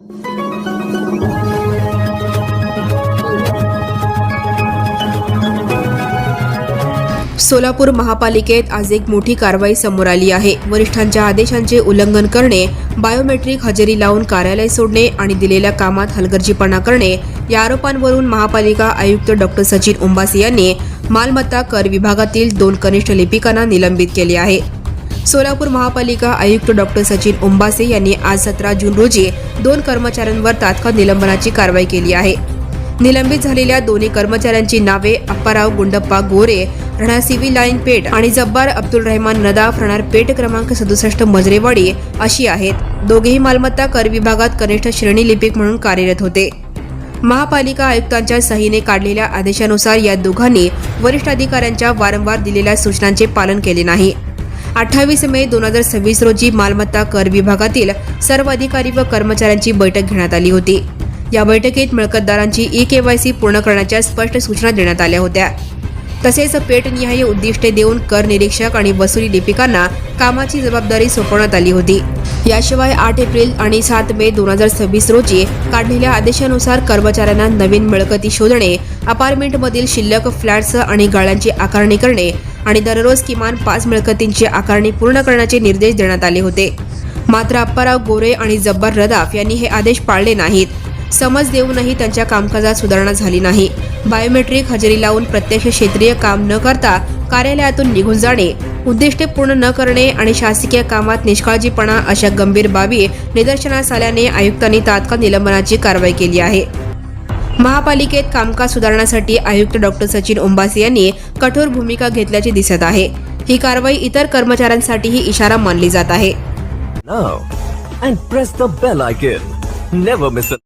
सोलापूर महापालिकेत आज एक मोठी कारवाई समोर आली आहे। वरिष्ठांच्या आदेशांचे उल्लंघन करणे, बायोमेट्रिक हजेरी लावून कार्यालय सोडणे आणि दिलेल्या कामात हलगर्जीपणा करणे या आरोपांवरून महापालिका आयुक्त डॉ. सचिन उंबासे यांनी मालमत्ता कर विभागातील 2 कनिष्ठ लिपिकांना निलंबित केले आहे। सोलापूर महापालिका आयुक्त डॉ. सचिन उंबासे यांनी आज 17 जून रोजी 2 कर्मचाऱ्यांवर तात्काळ निलंबनाची कारवाई केली आहे। निलंबित झालेल्या दोन्ही कर्मचाऱ्यांची नावे अप्पाराव गुंडप्पा गोरे, राहणार सिव्हिल लाईन पेठ आणि जब्बार अब्दुल रहमान नदाफ, राहणार पेठ क्रमांक 67 मजरेवाडी अशी आहेत। दोघेही मालमत्ता कर विभागात कनिष्ठ श्रेणी लिपिक म्हणून कार्यरत होते। महापालिका आयुक्तांच्या सहीने काढलेल्या आदेशानुसार या दोघांनी वरिष्ठ अधिकाऱ्यांच्या वारंवार दिलेल्या सूचनांचे पालन केले नाही। 28 मे 2026 रोजी मालमत्ता कर विभागातील सर्व अधिकारी व कर्मचाऱ्यांची बैठक घेण्यात आली होती। या बैठकीत मिळकतदारांची ई-केवायसी पूर्ण करण्याच्या स्पष्ट सूचना देण्यात आल्या होत्या। तसेच पेठनिहाय उद्दिष्टे देऊन कर निरीक्षक आणि वसुली लिपिकांना कामाची जबाबदारी सोपवण्यात आली होती। याशिवाय 8 एप्रिल आणि 7 मे 2026 रोजी काढलेल्या आदेशानुसार कर्मचाऱ्यांना नवीन मिळकती शोधणे, अपार्टमेंटमधील शिल्लक फ्लॅट्स आणि गाळ्यांची आकारणी करणे आणि दररोज किमान 5 मिळकतींची आकारणी पूर्ण करण्याचे निर्देश देण्यात आले होते। मात्र अप्पाराव गोरे आणि जब्बार रदाफ यांनी हे आदेश पाळले नाहीत। समज देऊनही त्यांच्या कामकाजात सुधारणा झाली नाही। बायोमेट्रिक हजेरी लावून प्रत्यक्ष क्षेत्रीय काम न करता कार्यालयातून निघून जाणे, उद्दिष्टे पूर्ण न करणे आणि शासकीय कामात निष्काळजीपणा अशा गंभीर बाबी निदर्शनास आल्याने आयुक्तांनी तात्काळ निलंबनाची कारवाई केली आहे। महापालिकेत कामकाज सुधारण्यासाठी आयुक्त डॉ. सचिन उंबासे यांनी कठोर भूमिका घेतल्याचे दिसत आहे। ही कारवाई इतर कर्मचाऱ्यांसाठीही इशारा मानली जात आहे। Now and press the bell icon. Never miss a